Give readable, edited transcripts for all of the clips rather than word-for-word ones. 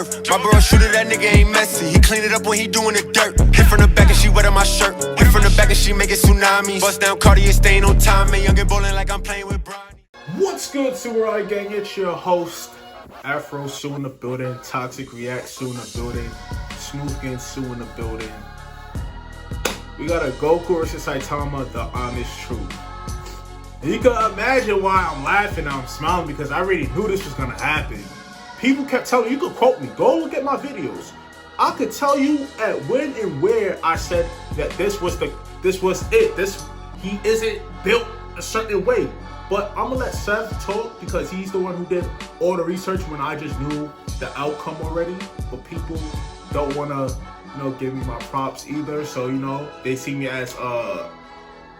My bro shooter, that nigga ain't messy. He clean it up when he doing the dirt. Hit from the back and she wet on my shirt. Hit from the back and she make it tsunamis. Bust down Cartier, staying on time. Man, young and bowling like I'm playing with Bronny. What's good, Super Eye Gang? It's your host, Afro Sue in the building, Toxic React Sue in the building, Smooth Game Sue in the building. We got a Goku versus Saitama, the honest truth. And you can imagine why I'm laughing and I'm smiling, because I already knew this was gonna happen. People kept telling me, you could quote me, go look at my videos. I could tell you at when and where I said that this was it. He isn't built a certain way. But I'm gonna let Seth talk because he's the one who did all the research when I just knew the outcome already. But people don't wanna, give me my props either. So, they see me as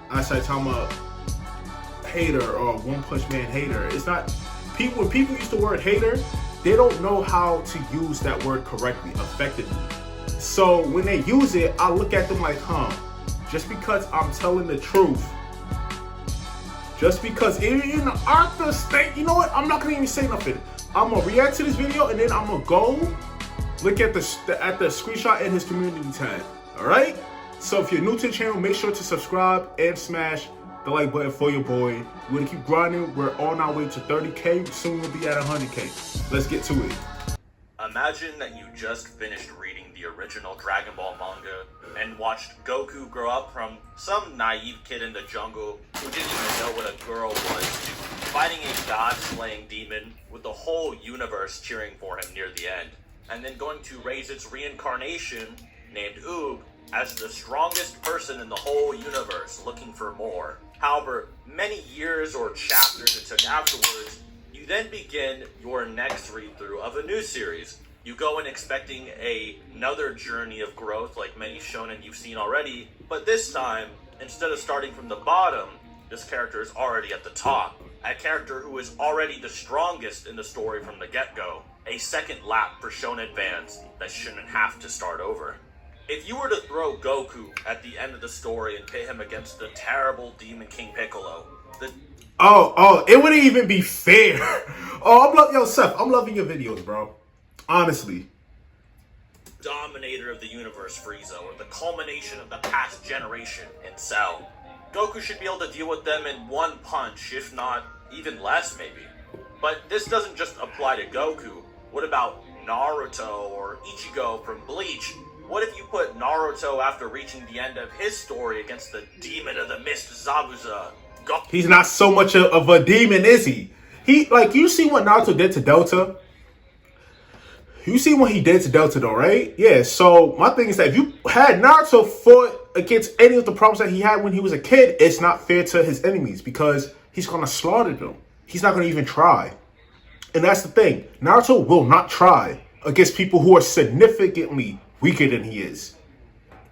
Saitama hater or One Punch Man hater. It's not people. When people use the word hater, they don't know how to use that word correctly, effectively. So when they use it, I look at them like, just because I'm telling the truth, just because even in the Arthur state, you know what? I'm not gonna even say nothing. I'm gonna react to this video and then I'm gonna go look at the screenshot in his community tab. All right. So if you're new to the channel, make sure to subscribe and smash the like button for your boy. We're gonna keep grinding. We're on our way to 30K. Soon we'll be at 100K. Let's get to it. Imagine that you just finished reading the original Dragon Ball manga and watched Goku grow up from some naive kid in the jungle who didn't even know what a girl was to fighting a god-slaying demon with the whole universe cheering for him near the end, and then going to raise its reincarnation named Oob as the strongest person in the whole universe looking for more. However, many years or chapters it took afterwards, you then begin your next read-through of a new series. You go in expecting another journey of growth like many shonen you've seen already, but this time, instead of starting from the bottom, this character is already at the top. A character who is already the strongest in the story from the get-go. A second lap for shonen fans that shouldn't have to start over. If you were to throw Goku at the end of the story and pit him against the terrible Demon King Piccolo, it wouldn't even be fair. Seth, I'm loving your videos, bro. Honestly. Dominator of the universe, Frieza, or the culmination of the past generation in Cell. Goku should be able to deal with them in one punch, if not even less, maybe. But this doesn't just apply to Goku. What about Naruto or Ichigo from Bleach? What if you put Naruto after reaching the end of his story against the demon of the mist, Zabuza? He's not so much of a demon, is he? You see what Naruto did to Delta? You see what he did to Delta, though, right? Yeah, so my thing is that if you had Naruto fought against any of the problems that he had when he was a kid, it's not fair to his enemies because he's going to slaughter them. He's not going to even try. And that's the thing. Naruto will not try against people who are significantly weaker than he is.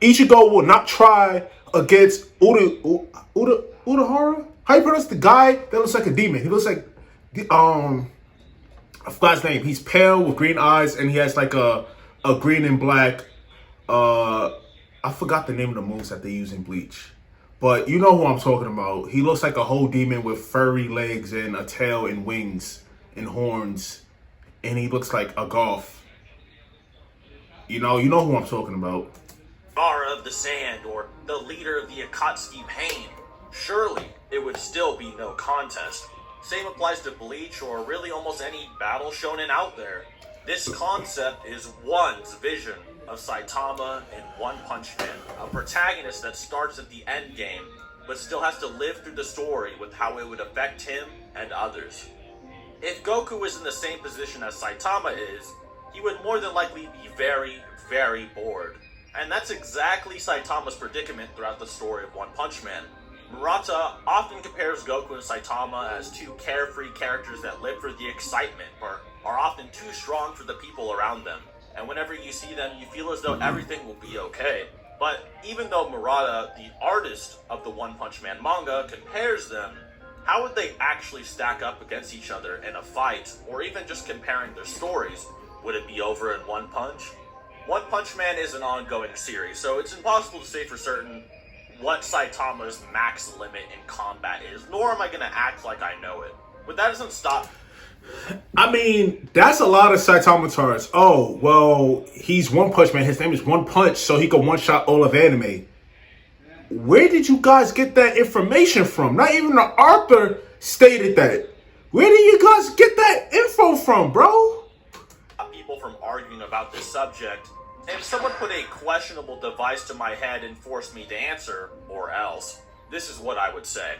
Ichigo will not try against Urahara? How you pronounce the guy that looks like a demon? He looks like I forgot his name. He's pale with green eyes and he has like a green and black I forgot the name of the moves that they use in Bleach. But you know who I'm talking about. He looks like a whole demon with furry legs and a tail and wings and horns. And he looks like a Goth. You know who I'm talking about. Vara of the Sand, or the leader of the Akatsuki Pain. Surely, it would still be no contest. Same applies to Bleach, or really almost any battle shonen out there. This concept is one's vision of Saitama in One Punch Man. A protagonist that starts at the end game, but still has to live through the story with how it would affect him and others. If Goku is in the same position as Saitama is, he would more than likely be very, very bored. And that's exactly Saitama's predicament throughout the story of One Punch Man. Murata often compares Goku and Saitama as two carefree characters that live for the excitement, but are often too strong for the people around them. And whenever you see them, you feel as though everything will be okay. But even though Murata, the artist of the One Punch Man manga, compares them, how would they actually stack up against each other in a fight, or even just comparing their stories? Would it be over in one punch? One Punch Man is an ongoing series, so it's impossible to say for certain what Saitama's max limit in combat is, nor am I going to act like I know it. But that doesn't stop I mean, that's a lot of Saitama tards. Oh, well, he's One Punch Man. His name is One Punch, so he can one-shot all of anime. Where did you guys get that information from? Not even the author stated that. Where did you guys get that info from, bro? People from arguing about this subject. If someone put a questionable device to my head and forced me to answer, or else, this is what I would say.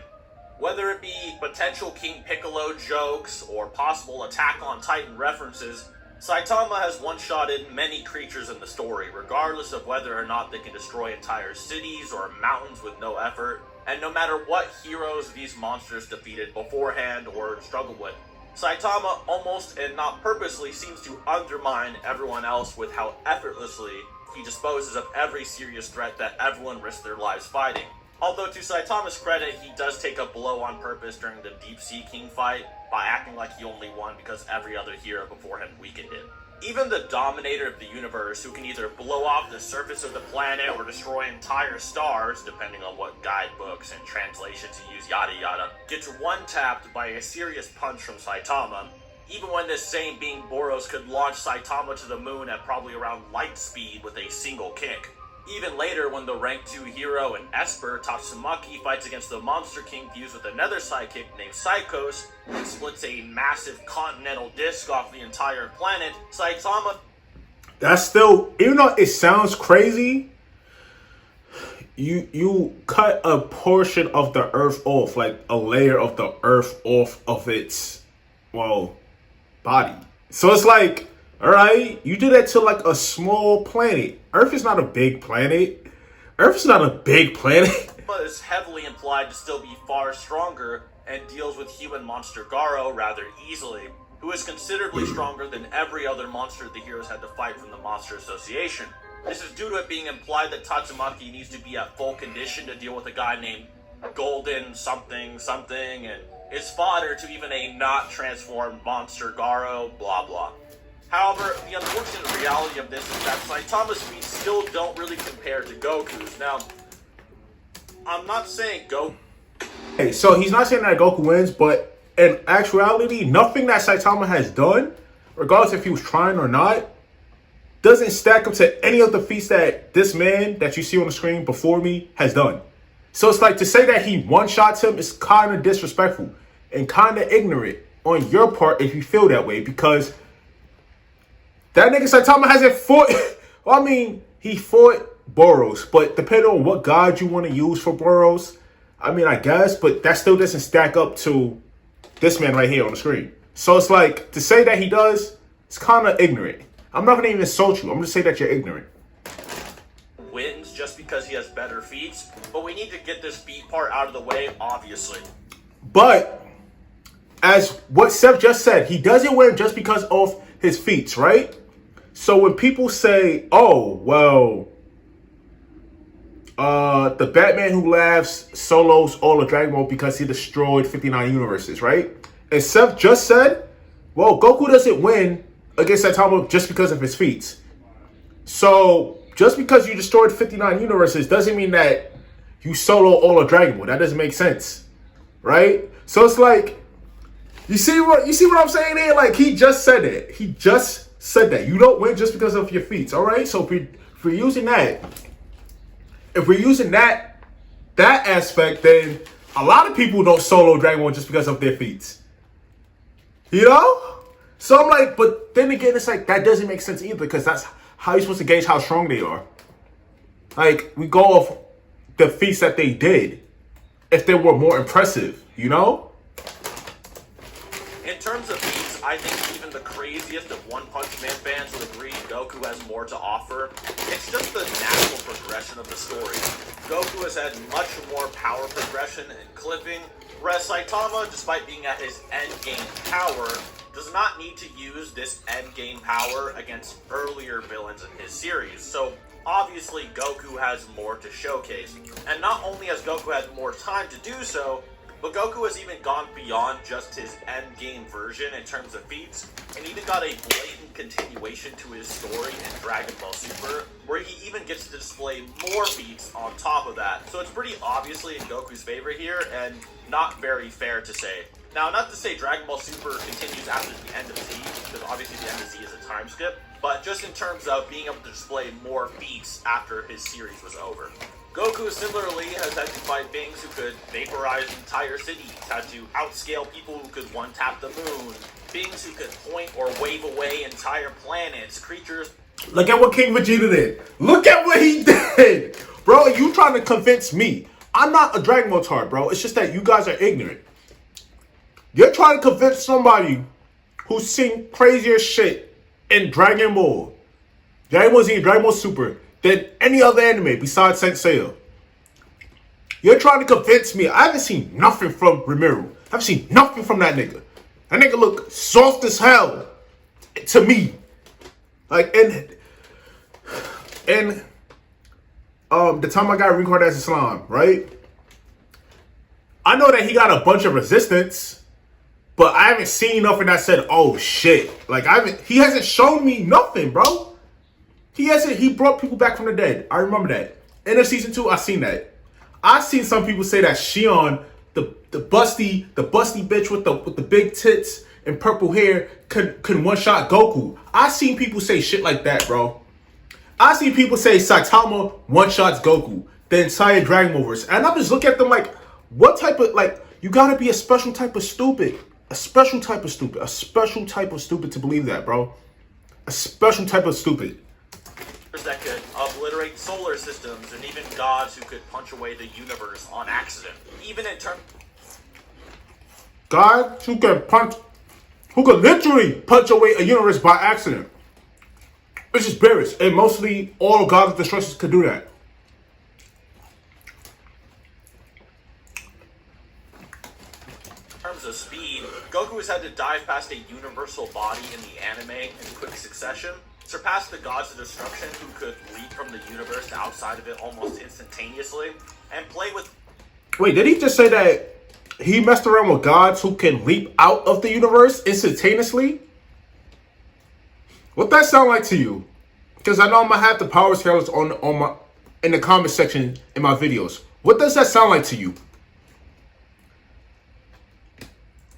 Whether it be potential King Piccolo jokes or possible Attack on Titan references, Saitama has one-shotted many creatures in the story, regardless of whether or not they can destroy entire cities or mountains with no effort, and no matter what heroes these monsters defeated beforehand or struggled with. Saitama almost and not purposely seems to undermine everyone else with how effortlessly he disposes of every serious threat that everyone risks their lives fighting. Although to Saitama's credit, he does take a blow on purpose during the Deep Sea King fight by acting like he only won because every other hero before him weakened him. Even the dominator of the universe, who can either blow off the surface of the planet or destroy entire stars, depending on what guidebooks and translations you use, yada yada, gets one-tapped by a serious punch from Saitama, even when this same being Boros could launch Saitama to the moon at probably around light speed with a single kick. Even later, when the rank 2 hero and Esper, Tatsumaki, fights against the Monster King fused with another sidekick named Psychos, and splits a massive continental disc off the entire planet, Saitama... That's still, even though it sounds crazy, you cut a portion of the Earth off, like a layer of the Earth off of its, well, body. So it's like, all right, you do that to like a small planet. Earth is not a big planet. Earth is not a big planet. But is heavily implied to still be far stronger and deals with human monster Garo rather easily, who is considerably stronger than every other monster the heroes had to fight from the Monster Association. This is due to it being implied that Tatsumaki needs to be at full condition to deal with a guy named Golden something something and is fodder to even a not transformed monster Garo, blah blah. However, the unfortunate reality of this is that Saitama's feats still don't really compare to Goku's. Now, I'm not saying Goku... Hey, so he's not saying that Goku wins, but in actuality, nothing that Saitama has done, regardless if he was trying or not, doesn't stack up to any of the feats that this man that you see on the screen before me has done. So it's like, to say that he one-shots him is kind of disrespectful and kind of ignorant on your part if you feel that way, because that nigga Saitama hasn't fought... Well, I mean, he fought Boros, but depending on what god you want to use for Boros, I mean, I guess, but that still doesn't stack up to this man right here on the screen. So it's like, to say that he does, it's kind of ignorant. I'm not going to even insult you. I'm going to say that you're ignorant. Wins just because he has better feats, but we need to get this feat part out of the way, obviously. But, as what Seth just said, he doesn't win just because of his feats, right? So when people say, oh, well, the Batman Who Laughs solos all of Dragon Ball because he destroyed 59 universes, right? And Seth just said, well, Goku doesn't win against Saitama just because of his feats. So just because you destroyed 59 universes doesn't mean that you solo all of Dragon Ball. That doesn't make sense, right? So it's like, you see what I'm saying there? Like, he just said it. He just said that. You don't win just because of your feats, all right? So if we're using that, that aspect, then a lot of people don't solo Dragon Ball just because of their feats. You know? So I'm like, but then again, it's like, that doesn't make sense either, because that's how you're supposed to gauge how strong they are. Like, we go off the feats that they did, if they were more impressive, you know? In terms of feats, I think even the craziest of One Punch Man fans would agree Goku has more to offer. It's just the natural progression of the story. Goku has had much more power progression and clipping, whereas Saitama, despite being at his endgame power, does not need to use this endgame power against earlier villains in his series. So obviously Goku has more to showcase. And not only has Goku had more time to do so, but Goku has even gone beyond just his endgame version in terms of feats, and even got a blatant continuation to his story in Dragon Ball Super, where he even gets to display more feats on top of that. So it's pretty obviously in Goku's favor here, and not very fair to say. Now, not to say Dragon Ball Super continues after the end of Z, because obviously the end of Z is a time skip, but just in terms of being able to display more feats after his series was over. Goku similarly has had to fight beings who could vaporize entire cities, had to outscale people who could one-tap the moon, beings who could point or wave away entire planets, creatures... Look at what King Vegeta did. Look at what he did. Bro, you trying to convince me. I'm not a Dragon Ball tard, bro. It's just that you guys are ignorant. You're trying to convince somebody who's seen crazier shit in Dragon Ball, Dragon Ball Z, Dragon Ball Super, than any other anime besides Saint Seiya. You're trying to convince me. I haven't seen nothing from Rimuru. I haven't seen nothing from that nigga. That nigga look soft as hell to me. Like, and the time I got reincarnated as Islam, right? I know that he got a bunch of resistance, but I haven't seen nothing that said, oh shit. Like, he hasn't shown me nothing, bro. He brought people back from the dead. I remember that. End of season 2, I seen that. I seen some people say that Shion, the busty bitch with the big tits and purple hair can one-shot Goku. I seen people say shit like that, bro. I seen people say Saitama one-shots Goku, the entire Dragon Ball verse. And I'm just looking at them like, what type of, like, you gotta be a special type of stupid. A special type of stupid. A special type of stupid to believe that, bro. A special type of stupid. That could obliterate solar systems, and even gods who could punch away the universe on accident. Even in terms... God who could literally punch away a universe by accident. It's just Beerus, and mostly all gods of destruction could do that. In terms of speed, Goku has had to dive past a universal body in the anime in quick succession, surpass the gods of destruction who could leap from the universe to outside of it almost instantaneously, and play with... Wait, did he just say that he messed around with gods who can leap out of the universe instantaneously? What that sound like to you? Because I know I'm gonna have the power scales in the comment section in my videos. What does that sound like to you?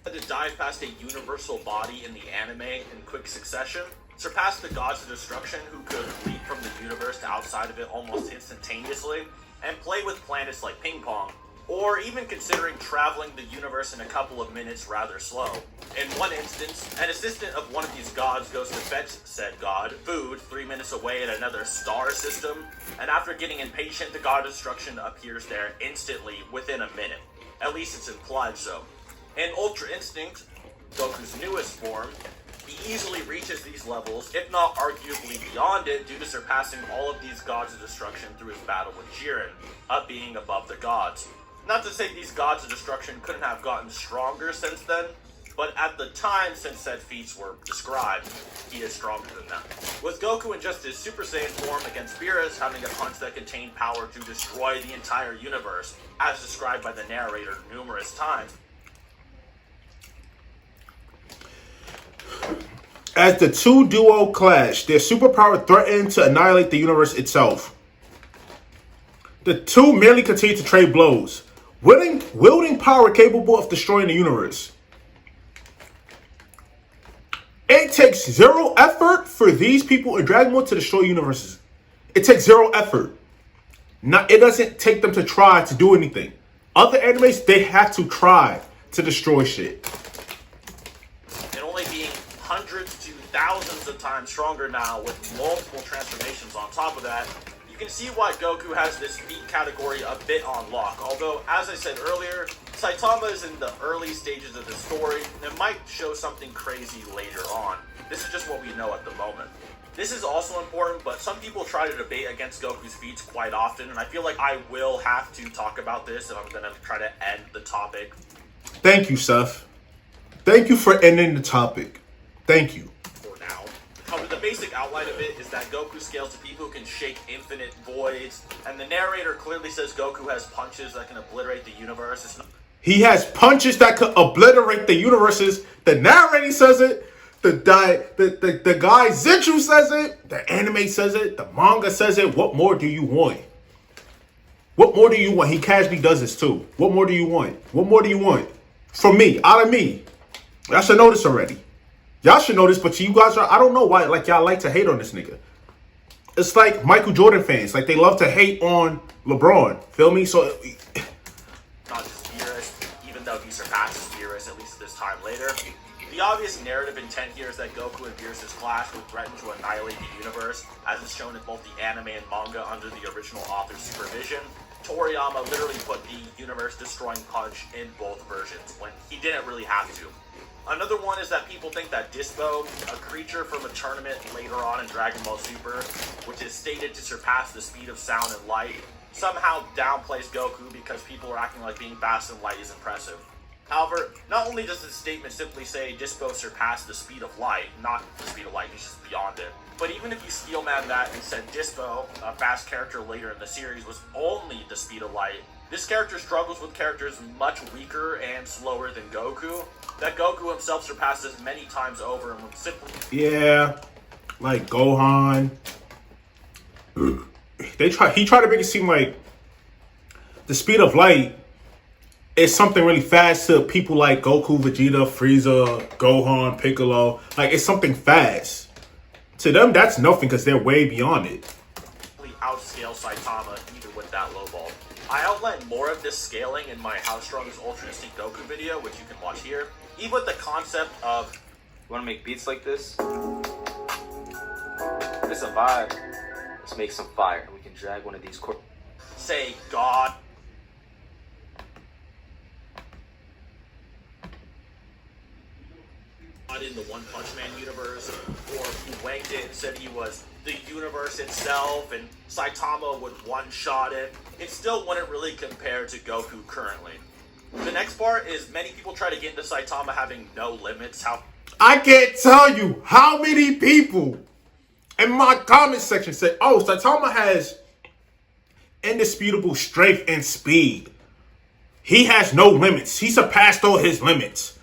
To dive past a universal body in the anime in quick succession, surpass the gods of destruction who could leap from the universe to outside of it almost instantaneously, and play with planets like ping pong, or even considering traveling the universe in a couple of minutes rather slow. In one instance, an assistant of one of these gods goes to fetch said god food 3 minutes away at another star system, and after getting impatient, the god of destruction appears there instantly within a minute. At least it's implied so. In Ultra Instinct, Goku's newest form, he easily reaches these levels, if not arguably beyond it, due to surpassing all of these gods of destruction through his battle with Jiren, up being above the gods. Not to say these gods of destruction couldn't have gotten stronger since then, but at the time since said feats were described, he is stronger than them. With Goku in just his Super Saiyan form against Beerus having a punch that contained power to destroy the entire universe, as described by the narrator numerous times. As the two duo clash, their superpower threatened to annihilate the universe itself. The two merely continue to trade blows, wielding power capable of destroying the universe. It takes zero effort for these people in Dragon Ball to destroy universes. It takes zero effort. It doesn't take them to try to do anything. Other animes, they have to try to destroy shit. And only being hundreds to thousands of times stronger now with multiple transformations on top of that, you can see why Goku has this feat category a bit on lock. Although, as I said earlier, Saitama is in the early stages of the story and might show something crazy later on. This is just what we know at the moment. This is also important, but some people try to debate against Goku's feats quite often, and I feel like I will have to talk about this if I'm going to try to end the topic. Thank you, Seth. Thank you for ending the topic. Thank you. For now. However, the basic outline of it is that Goku scales to people who can shake infinite voids, and the narrator clearly says Goku has punches that can obliterate the universe. It's not... He has punches that could obliterate the universes. The narrator says it. The guy Zenchu says it. The anime says it. The manga says it. What more do you want? What more do you want? He casually does this too. What more do you want? What more do you want? From me, out of me. Y'all should know this already. Y'all should know this, but you guys are, I don't know why, like, y'all like to hate on this nigga. It's like Michael Jordan fans. Like, they love to hate on LeBron. Feel me? So... Not just Beerus, even though he surpasses Beerus, at least this time later. The obvious narrative intent here is that Goku and Beerus' clash would threaten to annihilate the universe, as is shown in both the anime and manga under the original author's supervision. Toriyama literally put the universe-destroying punch in both versions, when he didn't really have to. Another one is that people think that Dispo, a creature from a tournament later on in Dragon Ball Super, which is stated to surpass the speed of sound and light, somehow downplays Goku because people are acting like being fast and light is impressive. However, not only does the statement simply say Dispo surpassed the speed of light, not the speed of light, he's just beyond it, but even if you steelman that and said Dispo, a fast character later in the series, was only the speed of light, this character struggles with characters much weaker and slower than Goku, that Goku himself surpasses many times over and would simply... Yeah, like Gohan. He tried to make it seem like the speed of light is something really fast to people like Goku, Vegeta, Frieza, Gohan, Piccolo. Like, it's something fast. To them, that's nothing because they're way beyond it. outscale Saitama even with that low ball. I outlined more of this scaling in my How Strong is Ultra Instinct Goku video, which you can watch here. Even with the concept of... You wanna make beats like this? It's a vibe. Let's make some fire. We can drag one of these say God. In the One Punch Man universe, or he wanked it and said he was the universe itself, and Saitama would one-shot it, it still wouldn't really compare to Goku currently. The next part is many people try to get into Saitama having no limits. I can't tell you how many people in my comment section say, oh, Saitama has indisputable strength and speed. He has no limits. He surpassed all his limits.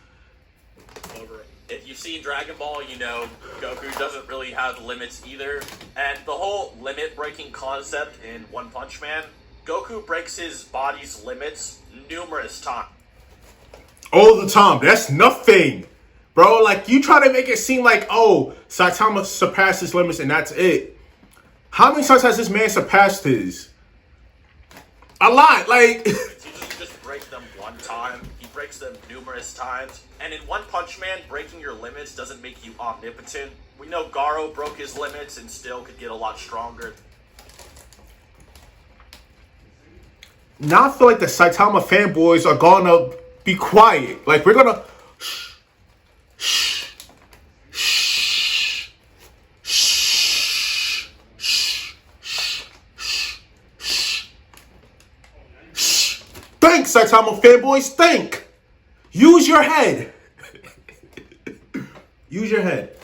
If you've seen Dragon Ball, you know Goku doesn't really have limits either. And the whole limit-breaking concept in One Punch Man, Goku breaks his body's limits numerous times. All the time. That's nothing. Bro, like, you try to make it seem like, oh, Saitama surpassed his limits and that's it. How many times has this man surpassed his? A lot. Like... He just breaks them one time. He breaks them numerous times. And in One Punch Man, breaking your limits doesn't make you omnipotent. We know Garo broke his limits and still could get a lot stronger. Now I feel like the Saitama fanboys are gonna be quiet. Like, we're gonna... Think, Saitama fanboys, think! Use your head. Use your head.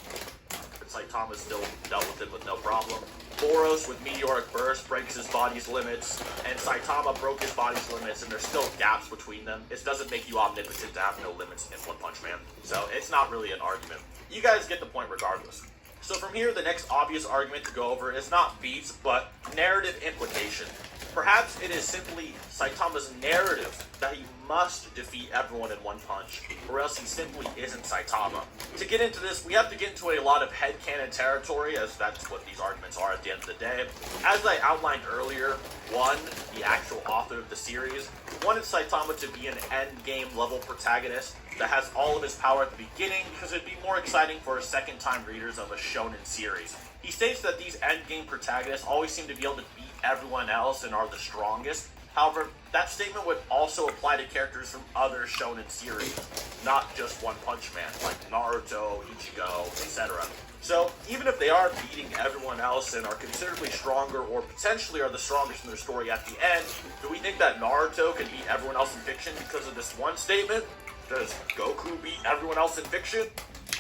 Saitama still dealt with it with no problem. Boros with Meteoric Burst breaks his body's limits, and Saitama broke his body's limits, and there's still gaps between them. It doesn't make you omnipotent to have no limits in One Punch Man, so it's not really an argument. You guys get the point regardless. So from here, the next obvious argument to go over is not Feats, but narrative implication. Perhaps it is simply Saitama's narrative that he must defeat everyone in one punch, or else he simply isn't Saitama. To get into this, we have to get into a lot of headcanon territory, as that's what these arguments are at the end of the day. As I outlined earlier, one, the actual author of the series, wanted Saitama to be an endgame level protagonist that has all of his power at the beginning, because it'd be more exciting for second-time readers of a shonen series. He states that these endgame protagonists always seem to be able to beat everyone else and are the strongest. However, that statement would also apply to characters from other shonen series, not just One Punch Man, like Naruto, Ichigo, etc. So, even if they are beating everyone else and are considerably stronger or potentially are the strongest in their story at the end, do we think that Naruto can beat everyone else in fiction because of this one statement? Does Goku beat everyone else in fiction?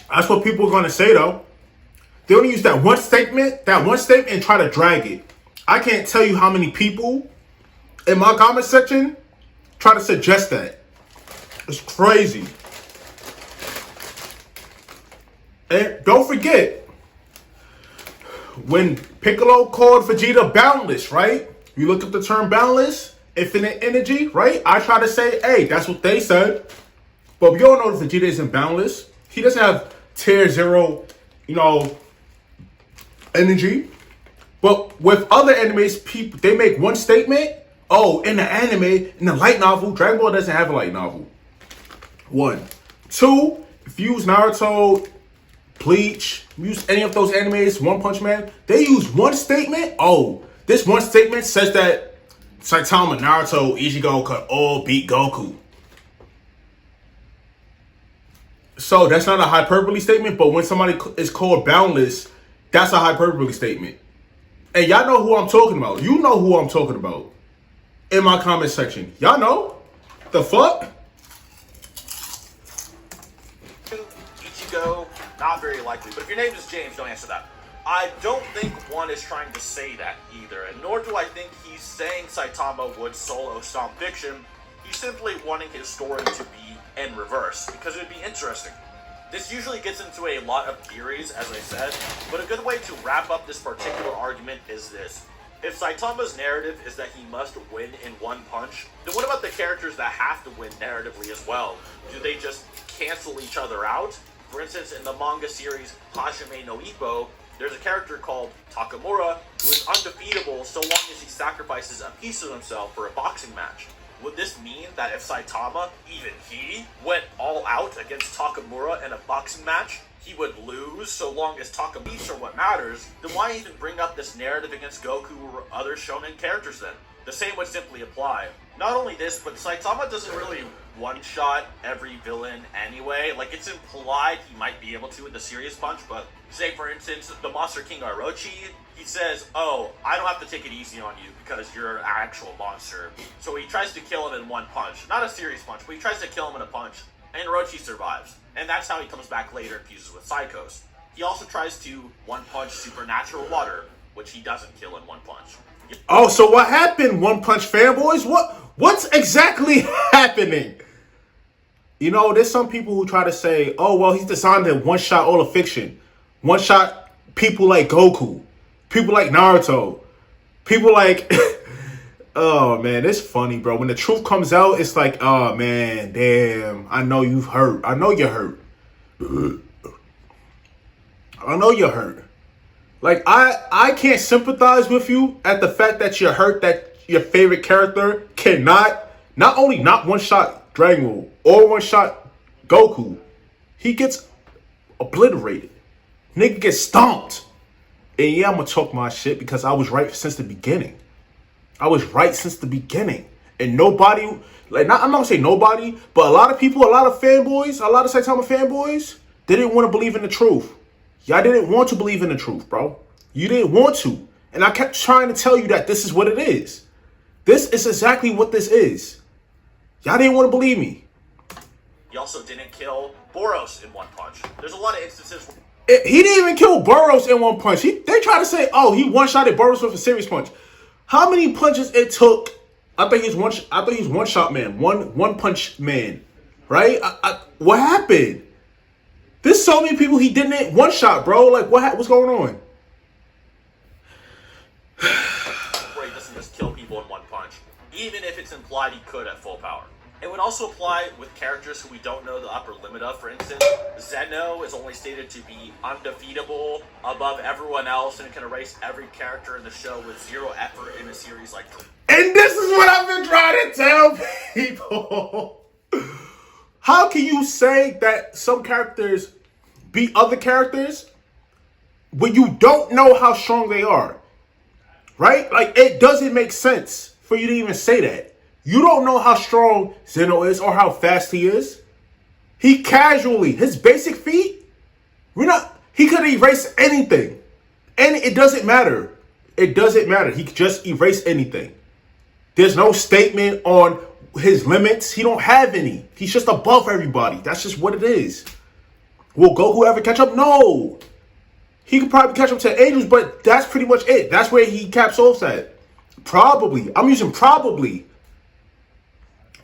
That's what people are going to say, though. They only use that one statement, and try to drag it. I can't tell you how many people in my comment section try to suggest that. It's crazy. And don't forget, when Piccolo called Vegeta boundless, right? You look up the term boundless, infinite energy, right? I try to say, hey, that's what they said. But we all know that Vegeta isn't boundless. He doesn't have tier 0, energy. But with other animes, people, they make one statement. Oh, in the anime, in the light novel, Dragon Ball doesn't have a light novel. 1. 2, if you use Naruto, Bleach, use any of those animes, One Punch Man, they use one statement. Oh, this one statement says that Saitama, Naruto, Ichigo could all beat Goku. So that's not a hyperbole statement, but when somebody is called boundless, that's a hyperbole statement. And y'all know who I'm talking about. You know who I'm talking about. In my comment section. Y'all know? The fuck? Ichigo, not very likely. But if your name is James, don't answer that. I don't think one is trying to say that either, and nor do I think he's saying Saitama would solo stomp fiction. He's simply wanting his story to be in reverse, because it would be interesting. This usually gets into a lot of theories, as I said, but a good way to wrap up this particular argument is this. If Saitama's narrative is that he must win in one punch, then what about the characters that have to win narratively as well? Do they just cancel each other out? For instance, in the manga series Hajime no Ippo, there's a character called Takamura who is undefeatable so long as he sacrifices a piece of himself for a boxing match. Would this mean that if Saitama, even he, went all out against Takamura in a boxing match, he would lose so long as Takamura are what matters? Then why even bring up this narrative against Goku or other shonen characters then? The same would simply apply. Not only this, but Saitama doesn't really one-shot every villain anyway. Like, it's implied he might be able to with the Serious Punch, but say, for instance, the Monster King Orochi, he says, oh, I don't have to take it easy on you because you're an actual monster. So he tries to kill him in one punch. Not a serious punch, but he tries to kill him in a punch. And Orochi survives. And that's how he comes back later and fuses with Psychos. He also tries to one-punch Supernatural Water, which he doesn't kill in one punch. Oh, so what happened, One Punch fanboys? What's exactly happening? You know, there's some people who try to say, oh, well, he's designed to one-shot all of fiction. One-shot people like Goku. People like Naruto. People like... Oh, man, it's funny, bro. When the truth comes out, it's like, oh, man, damn. I know you've hurt. I know you're hurt. I know you're hurt. Like, I can't sympathize with you at the fact that you're hurt that your favorite character cannot, not only not one-shot Dragon Ball or one-shot Goku, he gets obliterated. Nigga gets stomped. And yeah, I'm going to talk my shit because I was right since the beginning. I was right since the beginning. And nobody, like, I'm not going to say nobody, but a lot of people, a lot of fanboys, a lot of Saitama fanboys, they didn't want to believe in the truth. Y'all didn't want to believe in the truth, bro. You didn't want to. And I kept trying to tell you that this is what it is. This is exactly what this is. Y'all didn't want to believe me. He also didn't kill Boros in one punch. There's a lot of instances where He didn't even kill Boros in one punch. They try to say, oh, he one-shotted Boros with a serious punch. How many punches it took? I think he's one shot man, one punch man, right? What happened? There's so many people he didn't one shot, bro. Like, what's going on? where he doesn't just kill people in one punch, even if it's implied he could at full power. It would also apply with characters who we don't know the upper limit of. For instance, Zeno is only stated to be undefeatable above everyone else and can erase every character in the show with zero effort in a series like this. And this is what I've been trying to tell people. How can you say that some characters beat other characters when you don't know how strong they are? Right? Like, it doesn't make sense for you to even say that. You don't know how strong Zeno is or how fast he is. He casually, his basic feat, he could erase anything. And it doesn't matter. It doesn't matter. He could just erase anything. There's no statement on his limits. He don't have any. He's just above everybody. That's just what it is. Will Goku ever catch up? No. He could probably catch up to Angels, but that's pretty much it. That's where he caps off at. Probably. I'm using probably.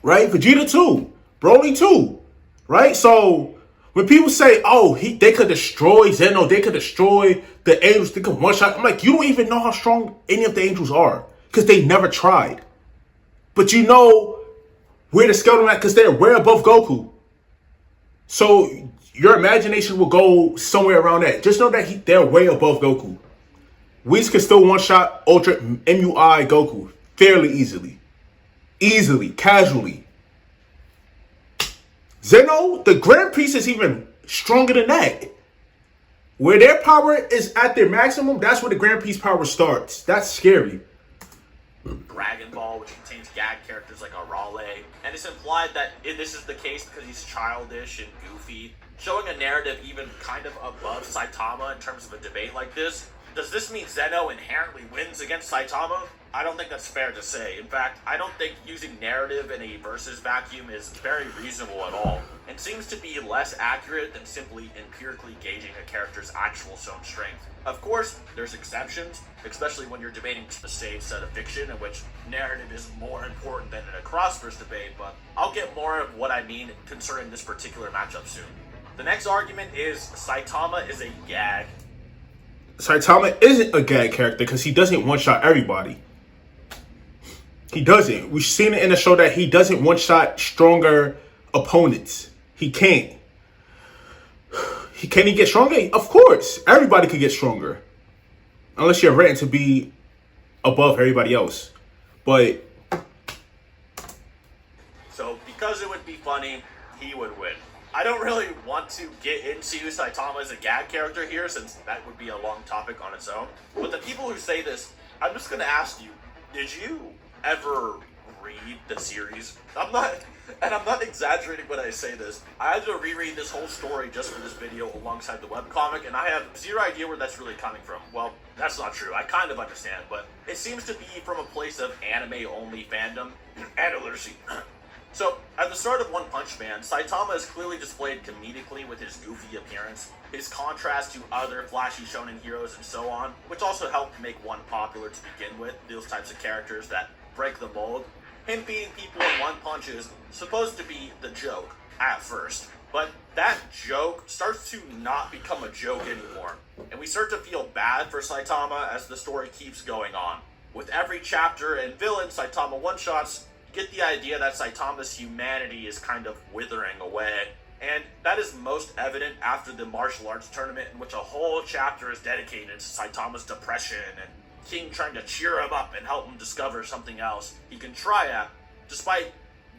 Right? Vegeta too. Broly too. Right? So when people say, oh, they could destroy Zeno, they could destroy the Angels, they could one shot. I'm like, you don't even know how strong any of the Angels are. Because they never tried. But you know where to scale them at because they're way above Goku. So your imagination will go somewhere around that. Just know that they're way above Goku. Whis can still one-shot Ultra MUI Goku fairly easily. Easily, casually. Zeno, the Grand Priest is even stronger than that. Where their power is at their maximum, that's where the Grand Priest power starts. That's scary. Dragon Ball, which contains gag characters like Arale, and it's implied that this is the case because he's childish and goofy, showing a narrative even kind of above Saitama in terms of a debate like this. Does this mean Zeno inherently wins against Saitama? I don't think that's fair to say. In fact, I don't think using narrative in a versus vacuum is very reasonable at all, and seems to be less accurate than simply empirically gauging a character's actual shown strength. Of course, there's exceptions, especially when you're debating a safe set of fiction in which narrative is more important than in a crossverse debate, but I'll get more of what I mean concerning this particular matchup soon. The next argument is Saitama is a gag. Saitama isn't a gag character because he doesn't one-shot everybody. He doesn't. We've seen it in the show that he doesn't one-shot stronger opponents. He can't. Can he get stronger? Of course. Everybody could get stronger. Unless you're written to be above everybody else. But so because it would be funny, he would win. I don't really want to get into Saitama as a gag character here, since that would be a long topic on its own. But the people who say this, I'm just going to ask you, did you ever read the series? I'm not exaggerating when I say this. I had to reread this whole story just for this video alongside the webcomic, and I have zero idea where that's really coming from. Well, that's not true. I kind of understand, but it seems to be from a place of anime-only fandom and illiteracy. So, at the start of One Punch Man, Saitama is clearly displayed comedically with his goofy appearance, his contrast to other flashy shonen heroes and so on, which also helped make One popular to begin with, those types of characters that break the mold. Him beating people in One Punch is supposed to be the joke, at first, but that joke starts to not become a joke anymore, and we start to feel bad for Saitama as the story keeps going on. With every chapter and villain Saitama one-shots, you get the idea that Saitama's humanity is kind of withering away, and that is most evident after the martial arts tournament, in which a whole chapter is dedicated to Saitama's depression and King trying to cheer him up and help him discover something else he can try at. Despite,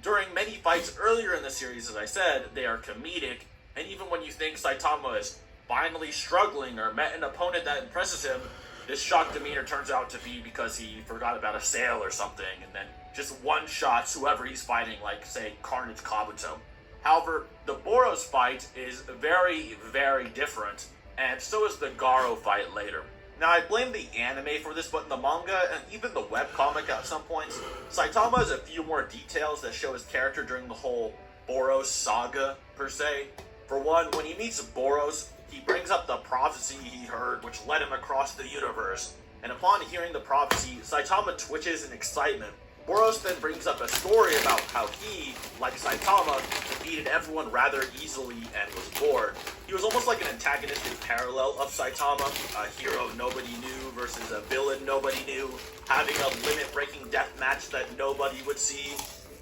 during many fights earlier in the series, as I said, they are comedic, and even when you think Saitama is finally struggling or met an opponent that impresses him, this shocked demeanor turns out to be because he forgot about a sale or something, and then just one-shots whoever he's fighting, like, say, Carnage Kabuto. However, the Boros fight is very, very different, and so is the Garo fight later. Now, I blame the anime for this, but in the manga, and even the webcomic at some points, Saitama has a few more details that show his character during the whole Boros saga, per se. For one, when he meets Boros, he brings up the prophecy he heard, which led him across the universe, and upon hearing the prophecy, Saitama twitches in excitement. Boros then brings up a story about how he, like Saitama, defeated everyone rather easily and was bored. He was almost like an antagonistic parallel of Saitama, a hero nobody knew versus a villain nobody knew, having a limit-breaking death match that nobody would see.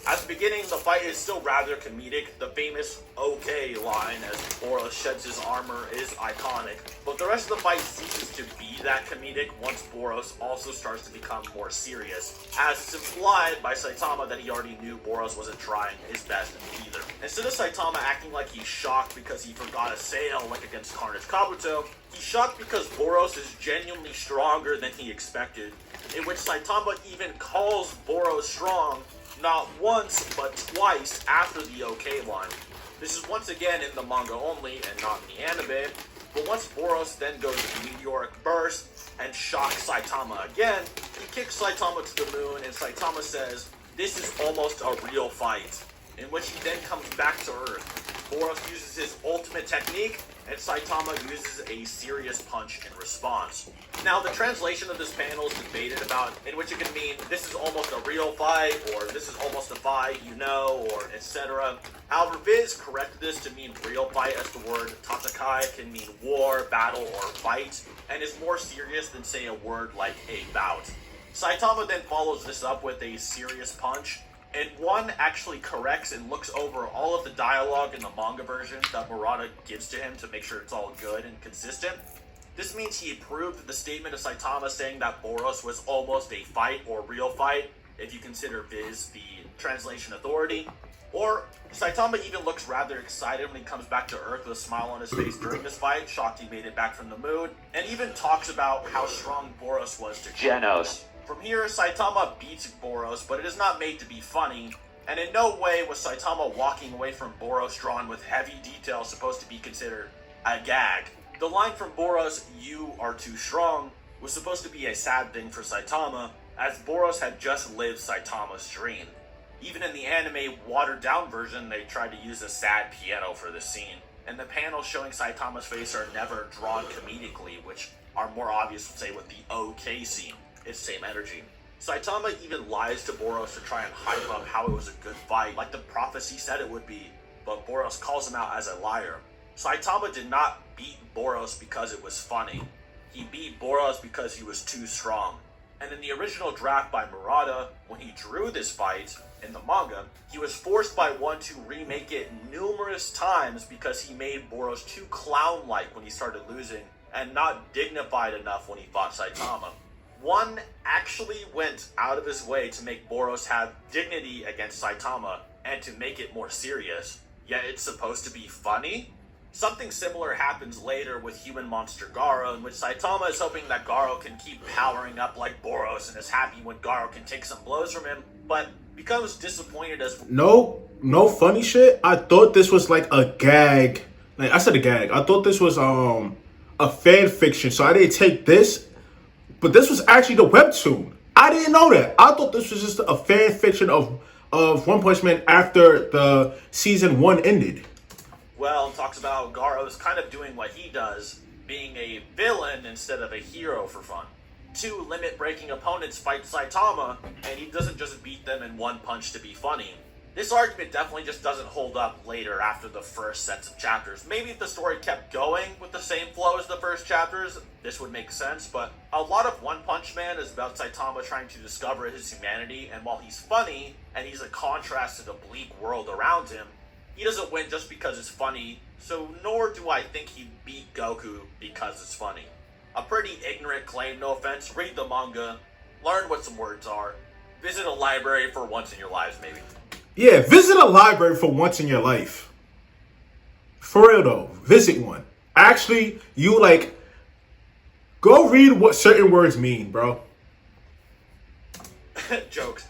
At the beginning, the fight is still rather comedic. The famous "okay" line as Boros sheds his armor is iconic, but the rest of the fight ceases to be that comedic once Boros also starts to become more serious, as it's implied by Saitama that he already knew Boros wasn't trying his best either. Instead of Saitama acting like he's shocked because he forgot a sale like against Carnage Kabuto, he's shocked because Boros is genuinely stronger than he expected, in which Saitama even calls Boros strong not once, but twice after the "okay" line. This is once again in the manga only, and not in the anime, but once Boros then goes meteoric burst and shocks Saitama again, he kicks Saitama to the moon, and Saitama says, "This is almost a real fight," in which he then comes back to Earth. Boros uses his ultimate technique, and Saitama uses a serious punch in response. Now, the translation of this panel is debated about, in which it can mean this is almost a real fight, or this is almost a fight, you know, or etc. However, Viz corrected this to mean real fight, as the word tatakai can mean war, battle, or fight, and is more serious than, say, a word like a bout. Saitama then follows this up with a serious punch, and one actually corrects and looks over all of the dialogue in the manga version that Murata gives to him to make sure it's all good and consistent. This means he approved the statement of Saitama saying that Boros was almost a fight or real fight, if you consider Viz the translation authority. Or Saitama even looks rather excited when he comes back to Earth with a smile on his face during this fight, shocked he made it back from the moon, and even talks about how strong Boros was to Genos. From here, Saitama beats Boros, but it is not made to be funny, and in no way was Saitama walking away from Boros drawn with heavy detail supposed to be considered a gag. The line from Boros, "You are too strong," was supposed to be a sad thing for Saitama, as Boros had just lived Saitama's dream. Even in the anime watered-down version, they tried to use a sad piano for this scene, and the panels showing Saitama's face are never drawn comedically, which are more obvious, say, with the OK scene. It's same energy. Saitama even lies to Boros to try and hype up how it was a good fight, like the prophecy said it would be, but Boros calls him out as a liar. Saitama did not beat Boros because it was funny. He beat Boros because he was too strong. And in the original draft by Murata, when he drew this fight in the manga, he was forced by one to remake it numerous times because he made Boros too clown-like when he started losing and not dignified enough when he fought Saitama. One actually went out of his way to make Boros have dignity against Saitama and to make it more serious, yet it's supposed to be funny? Something similar happens later with human monster Garo, in which Saitama is hoping that Garo can keep powering up like Boros and is happy when Garo can take some blows from him, but becomes disappointed as... No funny shit. I thought this was like a gag. Like, I said a gag. I thought this was a fan fiction, so I didn't take this. But this was actually the webtoon. I didn't know that. I thought this was just a fan fiction of One Punch Man after the season 1 ended. Well, talks about Garo is kind of doing what he does, being a villain instead of a hero for fun. Two limit-breaking opponents fight Saitama, and he doesn't just beat them in one punch to be funny. This argument definitely just doesn't hold up later after the first sets of chapters. Maybe if the story kept going with the same flow as the first chapters, this would make sense, but a lot of One Punch Man is about Saitama trying to discover his humanity, and while he's funny, and he's a contrast to the bleak world around him, he doesn't win just because it's funny, so nor do I think he beat Goku because it's funny. A pretty ignorant claim, no offense. Read the manga, learn what some words are, visit a library for once in your lives, maybe. Yeah, visit a library for once in your life. For real though, visit one. Actually, go read what certain words mean, bro. Jokes.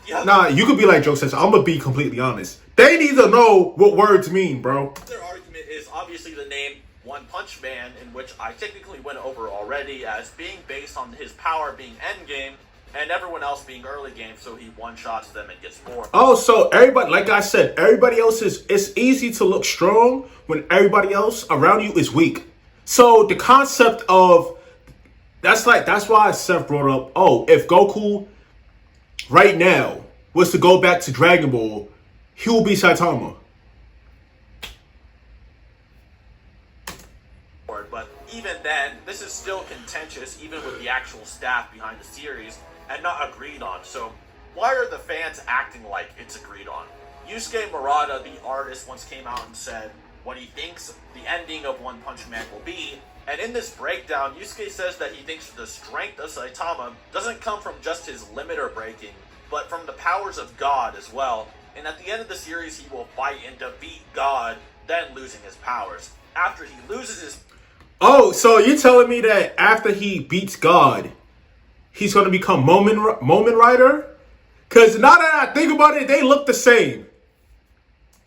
Yeah. Nah, you could be like Joe says, I'm gonna be completely honest. They need to know what words mean, bro. Their argument is obviously the name One Punch Man, in which I technically went over already, as being based on his power being endgame, and everyone else being early game, so he one-shots them and gets more. Oh, so everybody, like I said, everybody else it's easy to look strong when everybody else around you is weak. So the concept of, that's why Seth brought up, if Goku right now was to go back to Dragon Ball, he will be Saitama. But even then, this is still contentious, even with the actual staff behind the series, and not agreed on. So why are the fans acting like it's agreed on? Yusuke Murata, the artist, once came out and said what he thinks the ending of One Punch Man will be, and in this breakdown, Yusuke says that he thinks the strength of Saitama doesn't come from just his limiter breaking, but from the powers of God as well, and at the end of the series he will fight and defeat God, then losing his powers. After he loses his... Oh, so you're telling me that after he beats God, he's going to become Moment Rider? Because now that I think about it, they look the same.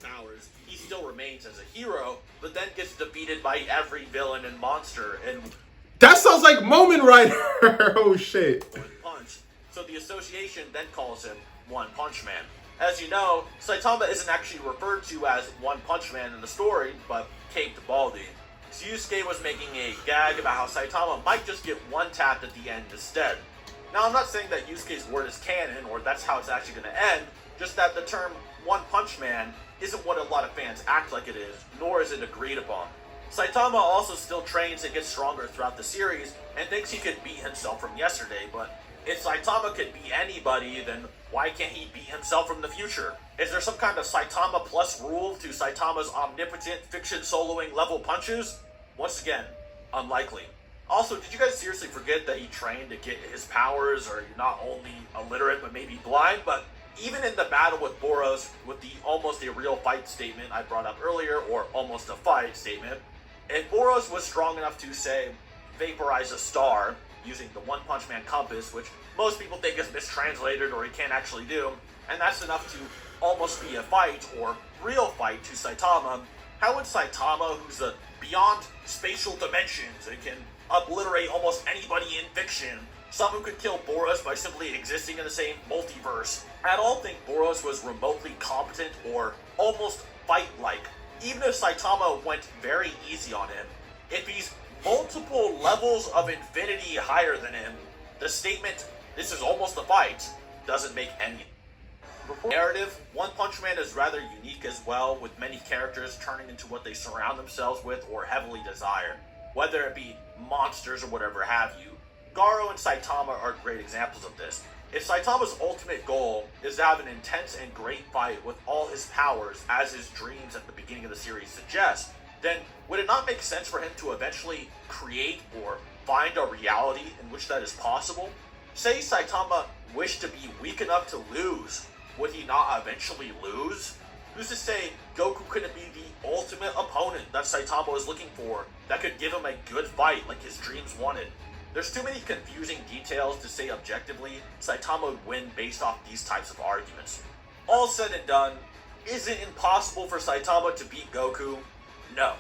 Powers, he still remains as a hero, but then gets defeated by every villain and monster, and... That sounds like Moment Rider. Oh, shit. One punch. So the association then calls him One Punch Man. As you know, Saitama isn't actually referred to as One Punch Man in the story, but Caped Baldy. So Yusuke was making a gag about how Saitama might just get one-tapped at the end instead. Now, I'm not saying that Yusuke's word is canon, or that's how it's actually going to end, just that the term One Punch Man isn't what a lot of fans act like it is, nor is it agreed upon. Saitama also still trains and gets stronger throughout the series and thinks he could beat himself from yesterday, but if Saitama could beat anybody, then why can't he beat himself from the future? Is there some kind of Saitama plus rule to Saitama's omnipotent fiction soloing level punches? Once again, unlikely. Also, did you guys seriously forget that he trained to get his powers, or not only illiterate but maybe blind? But even in the battle with Boros, with the almost a real fight statement I brought up earlier, or almost a fight statement, if Boros was strong enough to, say, vaporize a star using the One Punch Man compass, which most people think is mistranslated or he can't actually do, and that's enough to almost be a fight or real fight to Saitama, how would Saitama, who's a beyond spatial dimensions and can obliterate almost anybody in fiction, someone could kill Boros by simply existing in the same multiverse, at all think Boros was remotely competent or almost fight-like? Even if Saitama went very easy on him, if he's multiple levels of infinity higher than him, the statement, "this is almost a fight," doesn't make any narrative. One Punch Man is rather unique as well, with many characters turning into what they surround themselves with or heavily desire, whether it be monsters or whatever have you. Garo and Saitama are great examples of this. If Saitama's ultimate goal is to have an intense and great fight with all his powers, as his dreams at the beginning of the series suggest, then would it not make sense for him to eventually create or find a reality in which that is possible? Say Saitama wished to be weak enough to lose, would he not eventually lose? Who's to say Goku couldn't be the ultimate opponent that Saitama was looking for, that could give him a good fight like his dreams wanted? There's too many confusing details to say objectively Saitama would win based off these types of arguments. All said and done, is it impossible for Saitama to beat Goku? No,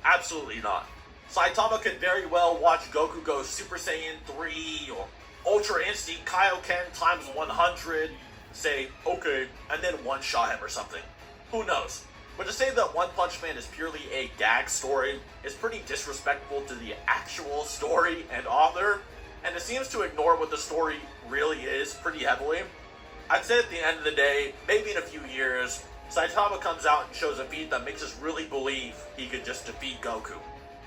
absolutely not. Saitama could very well watch Goku go Super Saiyan 3 or Ultra Instinct Kaioken times 100, say, okay, and then one-shot him or something. Who knows? But to say that One Punch Man is purely a gag story is pretty disrespectful to the actual story and author, and it seems to ignore what the story really is pretty heavily. I'd say at the end of the day, maybe in a few years, Saitama comes out and shows a feat that makes us really believe he could just defeat Goku.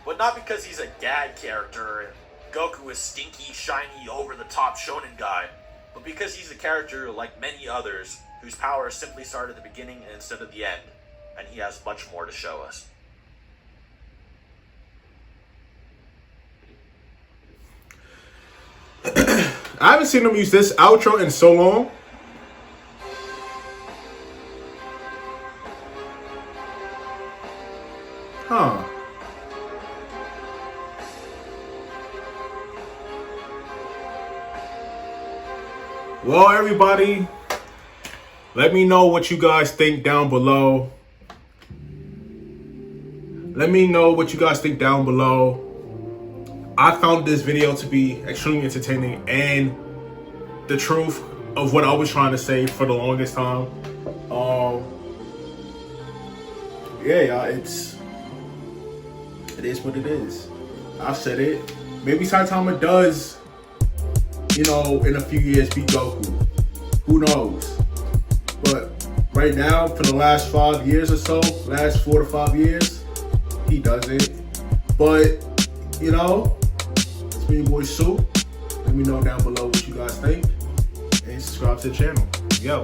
But not because he's a gag character and Goku is stinky, shiny, over-the-top shonen guy, but because he's a character like many others whose powers simply start at the beginning instead of the end, and he has much more to show us. I haven't seen him use this outro in so long. Huh. Well, everybody, let me know what you guys think down below. Let me know what you guys think down below. I found this video to be extremely entertaining and the truth of what I was trying to say for the longest time. Yeah, it is what it is. I said it. Maybe Saitama does, in a few years beat Goku. Who knows? But right now, for the last 5 years or so, last 4 to 5 years, he doesn't. But, it's me, boy Sue. Let me know down below what you guys think. And subscribe to the channel. Yo.